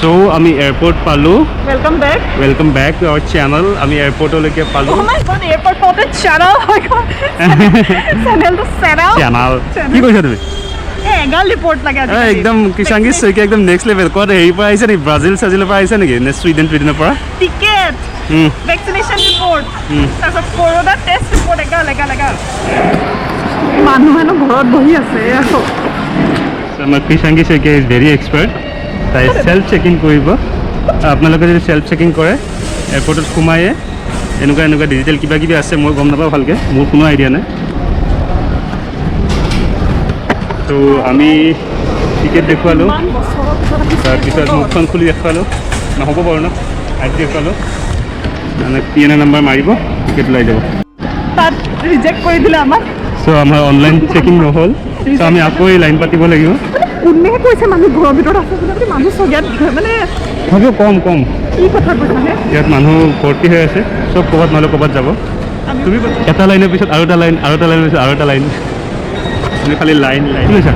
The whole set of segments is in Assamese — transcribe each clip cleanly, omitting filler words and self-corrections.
So আমি এয়ারপোর্ট পালো। Welcome back. Welcome back to our channel. আমি এয়ারপোর্টলৈকে পালো। Oh my god, airport পাওঁতে channel হৈ গ'ল। চেনেলটো চেনাল। Channel কি কৈছা তুমি? এগাল ৰিপৰ্ট লাগে আজি। একদম কিষাংগী শইকীয়া একদম নেক্সট লেভেল। ক'ত হেৰি পৰা আহিছে নেকি? ব্ৰাজিল চাজিলৰ পৰা আহিছে নেকি? নে ছুইডেনৰ পৰা? টিকেট, ভেকচিনেশ্যন ৰিপৰ্ট, তাৰপিছত কৰোনা টেষ্ট ৰিপৰ্ট এগাল। মানুহ হেনো ঘৰত বহি আছে আকৌ। আমাৰ কিষাংগী শইকীয়া ইজ ভেৰি এক্সপাৰ্ট। তাই সেলফ চেকিং কৰিব। আপোনালোকে যদি সেলফ চেকিং কৰে এয়াৰপৰ্টত সোমায়ে এনেকুৱা ডিজিটেল কিবা কিবি আছে, মই গম নাপাওঁ ভালকৈ, মোৰ কোনো আইডিয়া নাই। তো আমি টিকেট দেখুৱালোঁ, তাৰপিছত মুখখন খুলি দেখুৱালোঁ, নহ'ব বাৰু ন, আইডি দেখুৱালোঁ, মানে PNR নাম্বাৰ মাৰিব, টিকেট ওলাই যাব। তাত ৰিজেক্ট কৰি দিলে আমাক। চ' আমাৰ অনলাইন চেকিং নহ'ল, চ' আমি আকৌ এই লাইন পাতিব লাগিব। কোনে কৈছে মানুহ ঘৰৰ ভিতৰত আছে বুলি? মানুহ চগিয়াত মানে হ'ব কম কি কথা কৈছে? ইয়াত মানুহ ভৰ্তি হৈ আছে, চব ক'ৰবাত নহ'লে ক'ৰবাত যাব। তুমি এটা লাইনৰ পিছত আৰু এটা লাইন, আৰু এটা লাইনৰ পিছত আৰু এটা লাইন, তুমি খালি লাইন শুনিছা?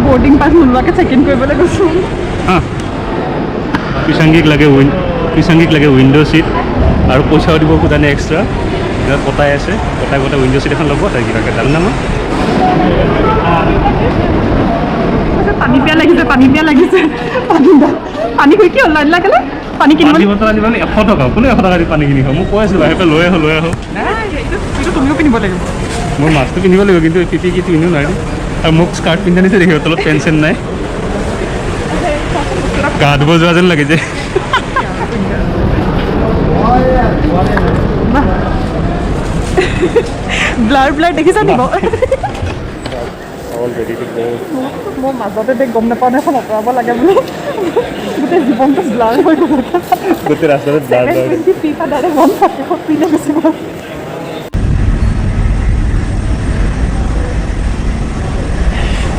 বৰ্ডিং পাছ নোলোৱাকৈ চেক ইন কৰিবলৈ গৈছোঁ। কিষাংগীক লাগে উইণ্ড' ছিট আৰু পইচাও দিব খোজা নাই এক্সট্ৰা। ইয়াত পতাই আছে, পতাই উইণ্ড' ছিট এখন ল'ব, তাই কিবাকৈ জানো না মই। পানী পিয়া লাগিছে পানী কৰি কি অনলাইন লাগিলে পানী কিনিব বটল আনিবলৈ 100 টকা, কোনে 100 টকা দি পানী কিনি খাওঁ? মই কৈ আছোঁ বাহিৰৰ পৰা লৈ আহোঁ। এইটো তুমিও পিন্ধিব লাগিব। মই মাছটো পিন্ধিব লাগিব, কিন্তু পিপি কি পিন্ধিও নাই। আৰু মোক স্কাৰ্ট পিন্ধি আনিছে দেখিব, তলত পেণ্ট চেণ্ট নাই, গা ধুব যোৱা যেন লাগে যে। ব্লাৰ দেখিছা নি? মই মাজতে গম নাপাওঁ এখন আঁতৰাব লাগে বুলি, গোটেই জীৱনটো ব্লাৰ হৈ গ'ল। গোটেই ৰাস্তাটো মন থাকে পিনে গৈছে বাৰু।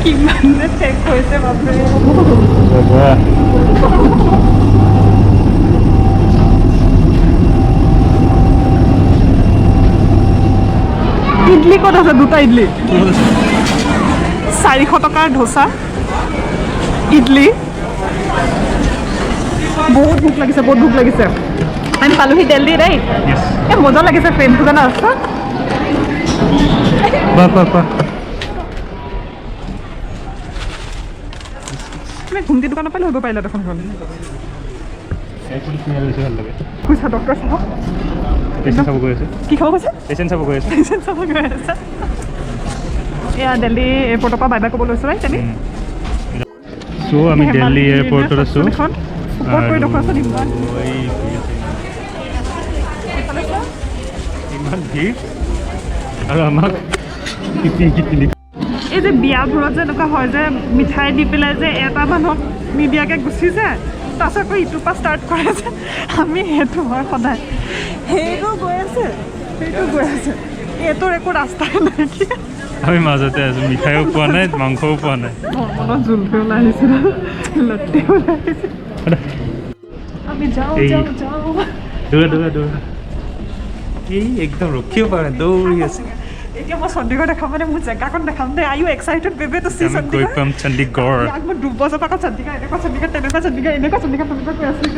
কিমান যে চেক হৈছে বাপৰে। ইডলি ক'ত আছে? দুটা ইডলি, 400 টকাৰ ধোচা, ইডলি। বহুত ভোক লাগিছে। আমি পালোহি দিল্লী দেই। এই মজা লাগিছে ফ্ৰেমটো জানা। তুমি ঘুমটি দোকানৰ পৰা লৈ পাৰিলা দেখোন। কৈছা ডক্টৰ চাব কি খাব কৈছে? পেচেণ্ট চাব গৈ আছে। এয়া দিল্লী এয়াৰপৰ্টৰ পৰা বাই বাই ক'ব লৈছোঁ ৰাইট আমি। চ' আমি দিল্লী এয়াৰপৰ্টত আছোঁ। ইমান ভিৰ আৰু আমাক এই যে বিয়াবোৰত যে এনেকুৱা হয় যে মিঠাই দি পেলাই যে এটা মানুহক নিদিয়াকৈ গুচি যায়, তাৰপিছত আকৌ ইটোৰ পৰা ষ্টাৰ্ট কৰে যে, আমি সেইটো হয় সদায়। সেইটো গৈ আছে এইটোৰ একো ৰাস্তাই নাইকিয়া। আমি মাজতে আছোঁ, মিঠাইও পোৱা নাই, মাংসও পোৱা নাই। মনত জোলটো ওলাই আহিছে, লট্টি ওলাই আহিছে। আমি যাওঁ। দৌৰা এই একদম ৰখিব পাৰে, দৌৰি আছে। এতিয়া মই চণ্ডীগড় দেখাম, মানে মোৰ জেগাখন দেখাম দে। I you excited baby to see Chandigarh? গৈ পাম চণ্ডীগড়। মই 2 বছৰ পৰা চণ্ডীগড় এনেকুৱা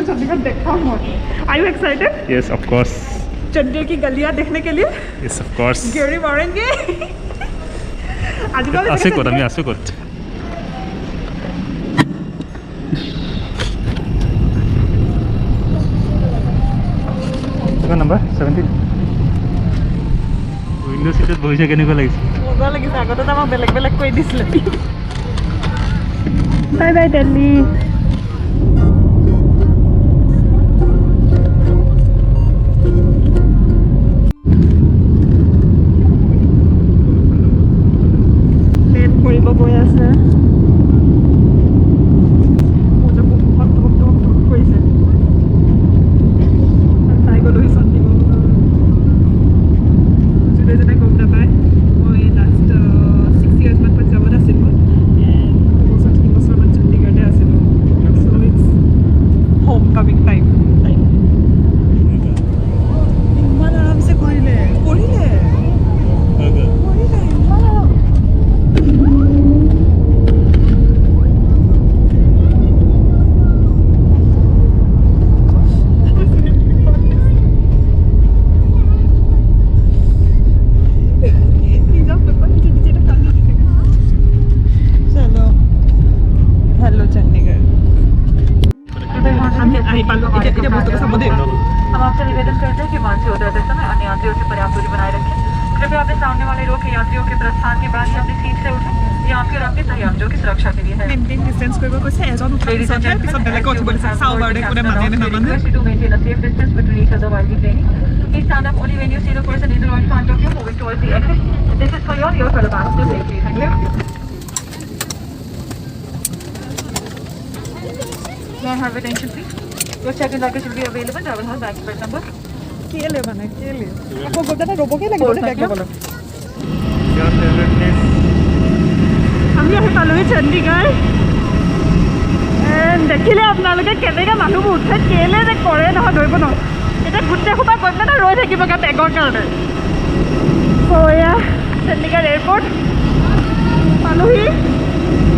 চণ্ডীগড় দেখাম মই। I you excited? Yes, of course. Chandigarh की गलियां देखने के लिए? Yes, of course. गेड़ी मारेंगे। आसे कोट আমি আছো কোট। নাম্বাৰ 17 উইন্ডো সিটত বহিছে কেনেকুৱা লাগিছে? মজা লাগিছে। আগতে আমাক বেলেগ কৈ দিছিলে। Bye bye Delhi. গৈ আছে তাই গ'লোহি চণ্ডীগড়। যোনে যোনে গম নাপায়, মই লাষ্ট 6 years মান পঞ্জাৱত আছিলোঁ। 2 বছৰমান চণ্ডীগড়তে আছিলোঁ। আহি পালোঁ এতিয়া বস্তুটো চাব দেই हम आपसे निवेदन करते हैं कि मानसी उतरते समय अन्य यात्रियों से पर्याप्त दूरी बनाए रखें कृपया अपने सामने वाले रो के यात्रियों के प्रस्थान के बाद ही अपनी सीट से उठें ये आपके और आपके सहयात्रियों की सुरक्षा के लिए है মেইনটেইন ডিষ্টেঞ্চ কৰিব কৈছে এজন উঠাৰ পিছতহে পিছত বেলেগে উঠিব দিছে চাওঁ বাৰু দে কোনে মানে নে নামানে to maintain a safe distance between each other while replaying. Please stand up only when you see the person in the row in front of you moving towards the exit. This is for your fellow passengers safety. Thank you. May I have attention, please? Your check-in luggage will be available. Travel hall baggage belt number. কেলে মানে কেলে আকৌ গোটেই ৰ'বকে লাগিব বেগ ল'বলৈ Your favorite place? আমি আহি পালোহি চণ্ডীগড় দেখিলে আপোনালোকে কেনেকৈ মানুহবোৰ উঠে কেলে যে কৰে নহয় ধৰিব ন এতিয়া গোটেই সোপা গৈ পেলাই ৰৈ থাকিবগৈ বেগৰ কাৰণে এয়া চণ্ডীগড় এয়াৰপৰ্ট পালোহি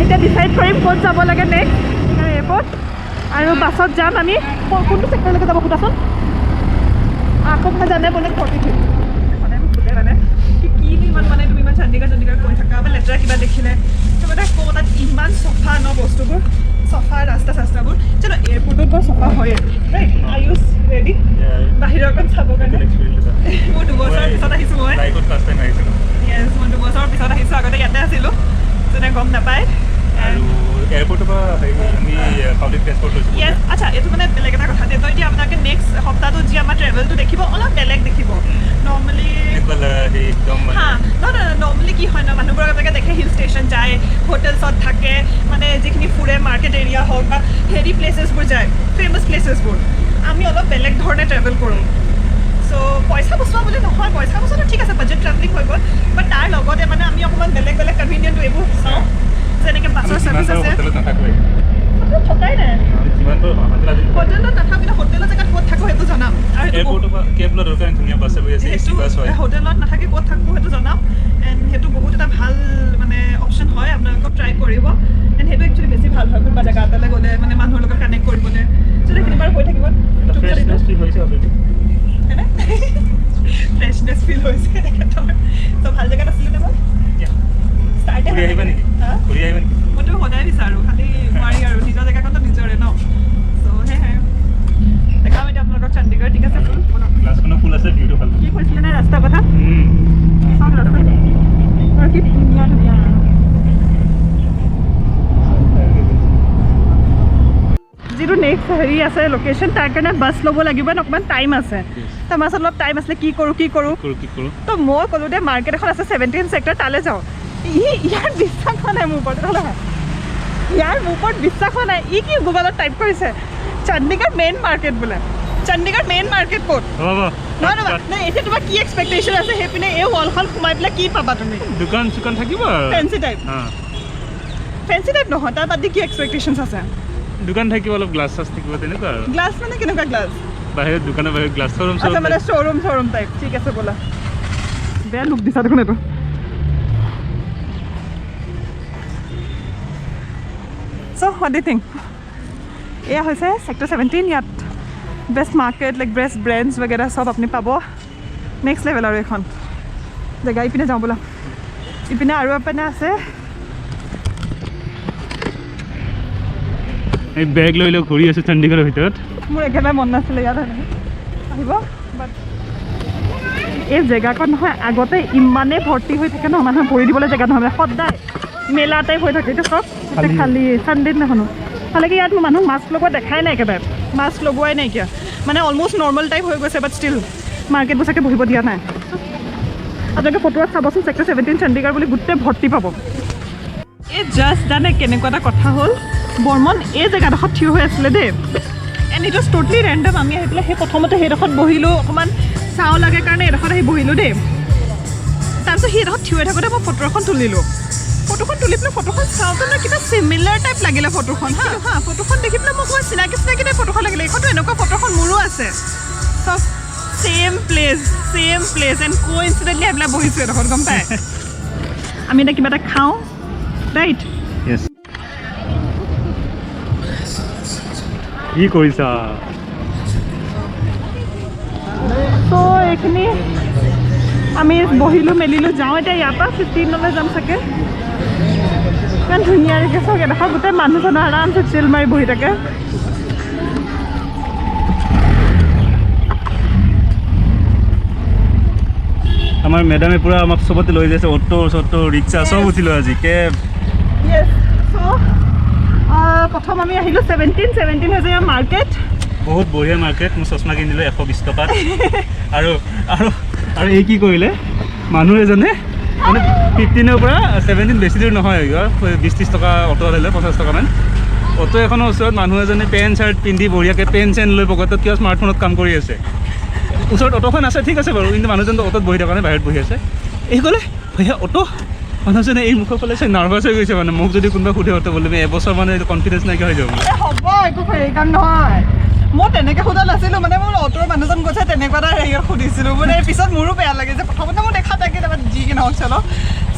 এতিয়া ডিচাইড কৰিম ক'ত যাব লাগে নেক্সট এয়াৰপৰ্ট আৰু বাছত যাম আমি কোনটো ছেক্টৰলৈকে যাব সোধাচোন আকৌ মই জানে বোলে ঘটি থৈ সদায় মোক সোধে মানে কি ইমান মানে তুমি ইমান চণ্ডীগড় কৈ থাকা বা লেতেৰা কিবা দেখিলে মানে কওঁ তাত ইমান চফা ন বস্তুবোৰ চফা ৰাস্তা চাস্তাবোৰ চলো এয়াৰপৰ্টত বৰ চফা হয়ে ৰাইট আই ইউজ ৰেডি বাহিৰৰ অকণ চাবৰ কাৰণে মোৰ 2 বছৰৰ পিছত আহিছোঁ মই য়েছ মই 2 বছৰৰ পিছত আহিছোঁ আগতে ইয়াতে আছিলোঁ যোনে গম নাপায় এয়াৰপৰ্টৰ পৰা আমি পাব্লিক ট্ৰেন্সপৰ্ট লৈছোঁ য়েছ আচ্ছা এইটো মানে বেলেগ এটা কথা তো এতিয়া আপোনালোকে নেক্সট সপ্তাহটোত যি আমাৰ ট্ৰেভেলটো দেখিব অলপ বেলেগ দেখিব নৰ্মেলি নৰ্মেলি কি হয় ন মানুহবোৰ আপোনালোকে দেখে হিল ষ্টেচন যায় হোটেলছত থাকে মানে যিখিনি ফুৰে মাৰ্কেট এৰিয়া হওক বা হেৰি প্লেচেছবোৰ যায় ফেমাছ প্লেচেছবোৰ আমি অলপ বেলেগ ধৰণে ট্ৰেভেল কৰোঁ চ' পইচা বচোৱা বুলি নহয় পইচা বচোৱাটো ঠিক আছে বাজেট ট্ৰেভেলিং হৈ গ'ল বাট তাৰ লগতে মানে আমি অকণমান বেলেগ বেলেগ কনভিনিয়েণ্ট এইবোৰ চাওঁ যেনেকৈ বাছৰ চাৰ্ভিচ আছে থকাই নাই হোটেলত নাথাকিলে হোটেলৰ জেগাত ক'ত থাকোঁ সেইটো জনাম আৰু হোটেলত নাথাকি ক'ত থাকোঁ সেইটো জনাম এণ্ড সেইটো বহুত এটা ভাল মানে অপশ্যন হয় আপোনালোকক ট্ৰাই কৰিব এণ্ড সেইটো একচুৱেলি বেছি ভাল হয় কোনোবা জেগা এটালৈ গ'লে মানে মানুহৰ লগত কানেক্ট কৰিবলৈ যদি সেইখিনি বাৰু হৈ থাকিব ফ্ৰেছনেছ ফিল হৈছে তেখেতৰ ত' ভাল জেগাত আছিলে নে মই মইতো সদায় বিচাৰোঁ খালি নোৱাৰি আৰু নিজৰ জেগাখনতো নিজৰে ন চ' সেয়াই দেখাম এতিয়া আপোনালোকক চণ্ডীগড় ঠিক আছে কি কৈছিলে নে ৰাস্তাৰ কথা চব ৰাস্তা কি ধুনীয়া ধুনীয়া যিটো নেক্সট হেৰি আছে লোকেশ্যন তাৰ কাৰণে বাছ ল'ব লাগিব অকণমান টাইম আছে তো আমাৰ ওচৰত অলপ টাইম আছিলে কি কৰোঁ তো মই ক'লোঁ দে মাৰ্কেট এখন আছে 17 ছেক্টৰ তালৈ যাওঁ ইয়াৰ বিশ্বাস হোৱা নাই মোৰ ওপৰত ইয়াৰ মোৰ ওপৰত বিশ্বাস হোৱা নাই ই কি গুগলত টাইপ কৰিছে চণ্ডীগড় মেইন মাৰ্কেট বোলে চণ্ডীগড় মেইন মাৰ্কেট ক'ত নহয় এতিয়া তোমাৰ কি এক্সপেক্টেশ্যন আছে সেইপিনে এই ৱালখন সোমাই পেলাই কি পাবা তুমি দোকান চোকান থাকিব ফেঞ্চি টাইপ নহয় তাৰ বাদ দি কি এক্সপেক্টেশ্যন আছে দোকান থাকিব অলপ গ্লাছ চাছ থাকিব তেনেকুৱা আৰু গ্লাছ মানে কেনেকুৱা গ্লাছ বাহিৰত দোকানৰ বাহিৰত গ্লাছ শ্ব'ৰুম আচ্ছা মানে শ্ব'ৰুম টাইপ ঠিক আছে ব'লা বেয়া লুক দিছা দেখোন এইটো চ' হোৱাট ডু থিংক এয়া হৈছে ছেক্টৰ 17 ইয়াত best market like best brands বাগেৰা চব আপুনি পাব নেক্সট লেভেল আৰু এখন জেগা ইপিনে যাওঁ বোলা ইপিনে আৰু এপিনে আছে এই বেগ লৈ লৈ ঘূৰি আছোঁ চণ্ডীগড়ৰ ভিতৰত মোৰ একেবাৰে মন নাছিলে ইয়াত আহিব বাট এই জেগাকণ নহয় আগতে ইমানেই ভৰ্তি হৈ থাকে ন মানুহে ভৰি দিবলৈ জেগা নহয় মানে সদায় মেলা টাইপ হৈ থাকে এইটো চব এতিয়া খালী চানডে দিনাখনো খালি ইয়াত মানুহ মাস্ক লগোৱা দেখাই নাই একেবাৰে মাস্ক লগোৱাই নাইকিয়া মানে অলমষ্ট নৰ্মেল টাইপ হৈ গৈছে বাট ষ্টিল মাৰ্কেটবোৰ চাগে বহিব দিয়া নাই আপোনালোকে ফটোত চাবচোন ছেক্টৰ 17 চণ্ডীগড় বুলি গোটেই ভৰ্তি পাব এই জাষ্ট জানে কেনেকুৱা এটা কথা হ'ল বৰ্মন এই জেগাডোখৰত থিয় হৈ আছিলে দেই and it was totally random আমি আহি পেলাই সেই প্ৰথমতে সেইডোখৰত বহিলোঁ অকণমান চাওঁ লাগে কাৰণে এইডোখৰত আহি বহিলোঁ দেই তাৰপিছত সেইডোখৰত থিয় হৈ থাকোঁতে মই ফটো এখন তুলিলোঁ ফটোখন তুলি পেলাই ফটোখন চাওঁতে ন কিবা চিমিলাৰ টাইপ লাগিলে ফটোখন ফটোখন দেখি পেলাই মোক অকণমান চিনাকি টাইপ ফটোখন লাগিলে এইখনতো এনেকুৱা ফটোখন মোৰো আছে চব ছেম প্লেচ এণ্ড কোইনচিডেণ্টলি আহি পেলাই বহিছোঁ এইডোখৰত গম পায় আমি এতিয়া কিবা এটা খাওঁ ৰাইট কি কৰিছা ত' এইখিনি আমি বহিলোঁ মেলিলোঁ যাওঁ এতিয়া ইয়াৰ পৰা 15লৈ যাম চাগে ইমান ধুনীয়াকৈ চাওক এডোখৰ গোটেই মানুহজনৰ আৰামছে চিল মাৰি বহি থাকে আমাৰ মেডামে পুৰা আমাক চবতে লৈ যাইছে অটো ৰিক্সা চব উঠিলোঁ আজি কেব য়েছ চ' প্ৰথম আমি আহিলোঁ 17 হৈছে ইয়াৰ মাৰ্কেট বহুত বঢ়িয়া মাৰ্কেট মই চশমা কিনিলোঁ 120 টকাত আৰু আৰু আৰু এই কি কৰিলে মানুহ এজনে মানে 15ৰ পৰা 17 বেছি দূৰ নহয় 20-30 টকা অটো ল'লে 50 টকামান অটো এখনৰ ওচৰত মানুহ এজনে পেণ্ট চাৰ্ট পিন্ধি বঢ়িয়াকৈ পেণ্ট চেণ্ট লৈ পকেটত কিয় স্মাৰ্টফোনত কাম কৰি আছে ওচৰত অটোখন আছে ঠিক আছে বাৰু কিন্তু মানুহজনটো অটোত বহি থকা নাই বাহিৰত বহি আছে এই ক'লে ভৈয়া অটো মানুহজনে এই মুখৰ ফালে চাই নাৰ্ভাছ হৈ গৈছে মানে মোক যদি কোনোবা সোধে অটো বুলি এবছৰ মানে কনফিডেঞ্চ নাইকিয়া হৈ যাব হ'ব একো কাম নহয় মই তেনেকৈ সোধা নাছিলোঁ মানে মোৰ অটোৰ মানুহজন গৈছে তেনেকুৱা এটা হেৰিয়ত সুধিছিলোঁ মানে পিছত মোৰো বেয়া লাগে যে প্ৰথমতে মোৰ দেখা থাকে তাৰপৰা যি কি নহওক চলো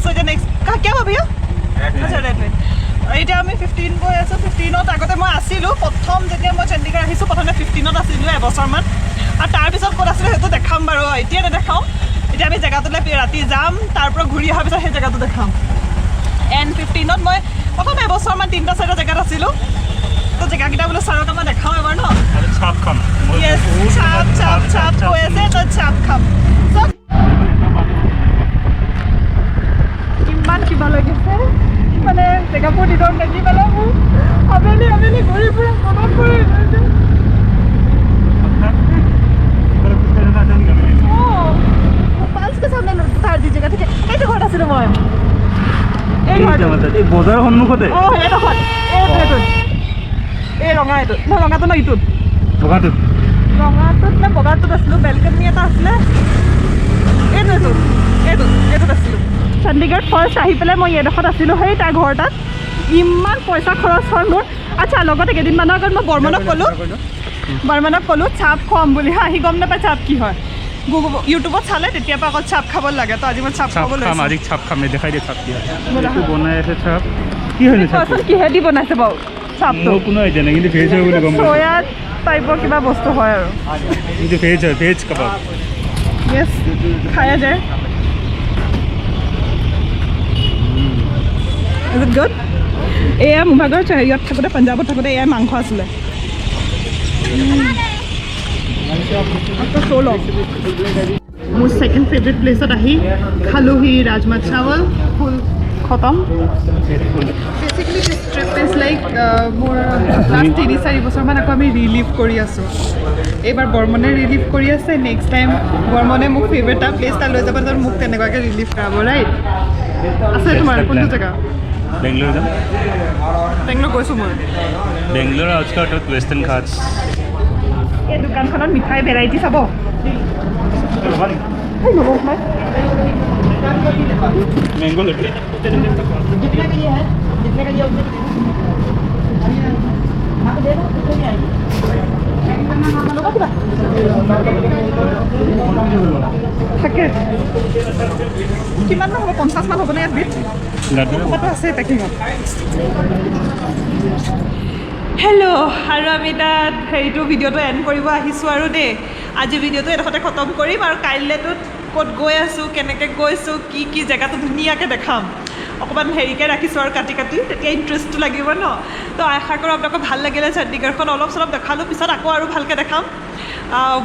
চ' এতিয়া নেক্সট কিয় ভাবি আচ্ছা ৰেড এতিয়া আমি 15 গৈ আছোঁ 15ত আগতে মই আছিলোঁ প্ৰথম যেতিয়া মই চণ্ডীগড় আহিছোঁ প্ৰথমে 15ত আছিলোঁ এবছৰমান আৰু তাৰপিছত ক'ত আছিলোঁ সেইটো দেখাম বাৰু এতিয়া নেদেখাওঁ এতিয়া আমি জেগাটোলৈ ৰাতি যাম তাৰ পৰা ঘূৰি অহাৰ পিছত সেই জেগাটো দেখাম এণ্ড 15ত মই প্ৰথম এবছৰমান 3-4টা জেগাত আছিলোঁ তো জেগাকেইটা বোলো ছাৰক আমাৰ দেখাওঁ এবাৰ ন চাপ খাম য়েছ চাপ কৈ আছে তই চাপ খাম চব ইমান কিবা লাগিছে মানে জেগাবোৰ দিনৰ দেখি পেলাই মোৰ আবেলি ঘূৰি ফুৰি মনত পৰি গৈছে পাঁচকে চামনে তাৰ দি জেগা থাকে এইটো ঘৰত আছিলোঁ মই এই বজাৰৰ সন্মুখতে অঁ এইডোখৰত এই ৰঙা এইটোত নহয় ৰঙাটো ন ইটোত বগাটোত নে বগাটোত আছিলোঁ বেলকনি এটা আছিলে এইটোত আছিলোঁ চণ্ডীগড় ফাৰ্ষ্ট আহি পেলাই মই এইডোখৰত আছিলোঁ সেই তাৰ ঘৰ তাত ইমান পইচা খৰচ হয় মোৰ আচ্ছা লগতে কেইদিনমানৰ আগত মই বৰ্মনক ক'লোঁ চাপ খুৱাম বুলি আহি গম নাপায় চাপ কি হয় ইউটিউবত চালে তেতিয়াৰ পৰা অকল চাপ খাব লাগে তো আজি মই চাপ খাব লৈছোঁ আজি চাপ খাম দেখাই দিয়ে চাপ কি হয় বনাই আছে চাপ কি হয় কিহেদি বনাইছে বাৰু চাপটো কোনো আইডিয়া নাই কিন্তু ভেজ হয় বুলি গম পাইছোঁ চয়া টাইপৰ কিবা বস্তু হয় আৰু কিন্তু ভেজ হয় ভেজ কাবাব য়েছ খায়া যায় ইজ ইট গুড এয়া মোৰ ভাগৰ হেৰিয়ত থাকোঁতে পাঞ্জাৱত থাকোঁতে এয়াই মাংস আছিলে মোৰ ছেকেণ্ড ফেভৰেট প্লেচত আহি খালোহি ৰাজমা চাৱল ফুল খতম basically this trip is like মোৰ লাষ্ট 3-4 বছৰমান আকৌ আমি ৰিলিভ কৰি আছোঁ এইবাৰ বৰ্মনে ৰিলিভ কৰি আছে নেক্সট টাইম বৰ্মনে মোক ফেভৰেট এটা প্লেচ এটা লৈ যাব য'ত মোক তেনেকুৱাকৈ ৰিলিভ কৰাব ৰাইট আছে তোমাৰ কোনটো জেগা বেংগলোৰ যাম বেংগলোৰ গৈছোঁ মই বেংগলোৰ আউটস্কাৰ্টত ৱেষ্টাৰ্ণ ঘাটছ এই দোকানখনত মিঠাই ভেৰাইটি চাব মেংগো লটে থাকে কিমান হ'ব 50 মান হ'বনে ইয়াত বিট ক'ৰবাতো আছে পেকিঙত হেল্ল' আৰু আমি তাত হেৰিটো ভিডিঅ'টো এণ্ড কৰিব আহিছোঁ আৰু দেই আজি ভিডিঅ'টো এডোখৰতে খতম কৰিম আৰু কাইলৈটোত ক'ত গৈ আছোঁ কেনেকৈ গৈছোঁ কি জেগাটো ধুনীয়াকৈ দেখাম অকণমান হেৰিকৈ ৰাখিছোঁ আৰু কাটি তেতিয়া ইণ্টাৰেষ্টটো লাগিব ন তো আশা কৰোঁ আপোনালোকক ভাল লাগিলে চণ্ডীগড়খন অলপ চলপ দেখালোঁ পিছত আকৌ আৰু ভালকৈ দেখাম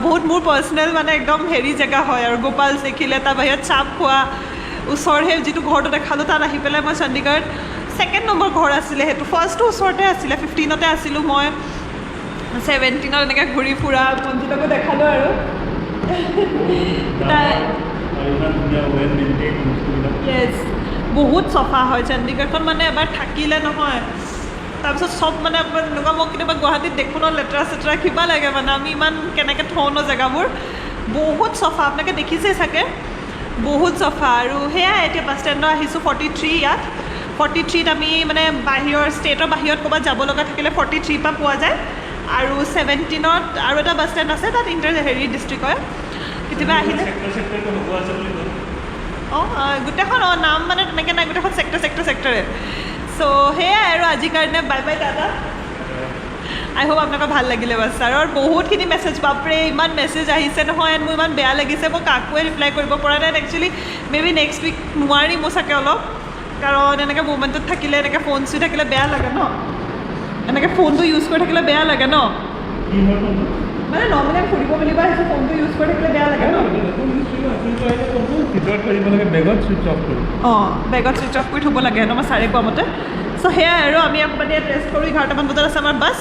বহুত মোৰ পাৰ্চনেল মানে একদম হেৰি জেগা হয় আৰু গোপাল দেখিলে তাৰ বাহিৰত চাপ খোৱা ওচৰ সেই যিটো ঘৰটো দেখালোঁ তাত আহি পেলাই মই চণ্ডীগড়ত ছেকেণ্ড নম্বৰ ঘৰ আছিলে সেইটো ফাৰ্ষ্টটো ওচৰতে আছিলে 15তে আছিলোঁ মই 17ত এনেকৈ ঘূৰি ফুৰা মঞ্জিতকো দেখালোঁ আৰু য়েছ বহুত চফা হয় চণ্ডীগড়খন মানে এবাৰ থাকিলে নহয় তাৰপিছত চব মানে অকণমান এনেকুৱা মই কেতিয়াবা গুৱাহাটীত দেখোঁ ন লেতেৰা চেতেৰা কিবা লাগে মানে আমি ইমান কেনেকৈ থওঁ ন জেগাবোৰ বহুত চফা আপোনালোকে দেখিছেই চাগে বহুত চফা আৰু সেয়াই এতিয়া বাছ ষ্টেণ্ডত আহিছোঁ 43 ইয়াত 43ত আমি মানে বাহিৰৰ ষ্টেটৰ বাহিৰত ক'ৰবাত যাব লগা থাকিলে 43 পৰা পোৱা যায় আৰু 17ত আৰু এটা বাছ ষ্টেণ্ড আছে তাত হেৰি ডিষ্ট্ৰিক্ট হয় কেতিয়াবা আহিলে অঁ গোটেইখন নাম মানে তেনেকৈ নাই গোটেইখন ছেক্টৰে চ' সেয়াই আৰু আজিৰ কাৰণে বাই বাই দাদা আই হোপ আপোনালোকৰ ভাল লাগিলে বাছ আৰু বহুতখিনি মেছেজ বাপৰে ইমান মেছেজ আহিছে নহয় মোৰ ইমান বেয়া লাগিছে মই কাকোৱে ৰিপ্লাই কৰিব পৰা নাই actually maybe next week নোৱাৰিম মোৰ চাগে অলপ কাৰণ এনেকৈ মুভমেণ্টত থাকিলে এনেকৈ ফোন চুই থাকিলে বেয়া লাগে ন এনেকৈ ফোনটো ইউজ কৰি থাকিলে বেয়া লাগে ন কি হয় মানে নৰ্মেলি ফুৰিব মেলিব আহিছোঁ ফোনটো ইউজ কৰি থাকিলে বেয়া লাগে ন ভিতৰত কৰিব লাগে বেগত চুইচ অফ কৰোঁ অঁ বেগত চুইচ অফ কৰি থ'ব লাগে ন মই ছাৰে কোৱা মতে চ' সেয়াই আৰু আমি অকণমান ইয়াত ৰেষ্ট কৰোঁ 11টামান বজাত আছে আমাৰ বাছ